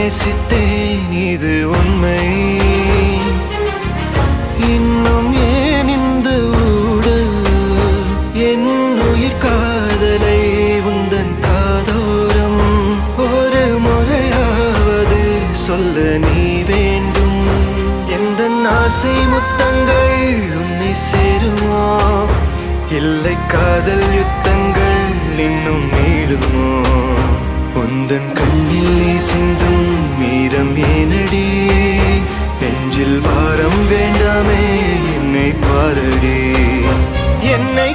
நேசித்தேன் இது உண்மை. இன்னும் ஏன் இந்த ஊடல் என் உயிர் காதலை உந்தன் காதோரம் ஒரு முறையாவது சொல்ல நீ வேண்டும். எந்த ஆசை முத்தங்கள் உன்னை சேருமோ, இல்லை காதல் யுத்தங்கள் இன்னும் நீளுமோ. உந்தன் கண்ணில் நீ சிந்தும் மீரம் ஏனடி, நெஞ்சில் பாரம் வேண்டாமே என்னை பாரடி. என்னை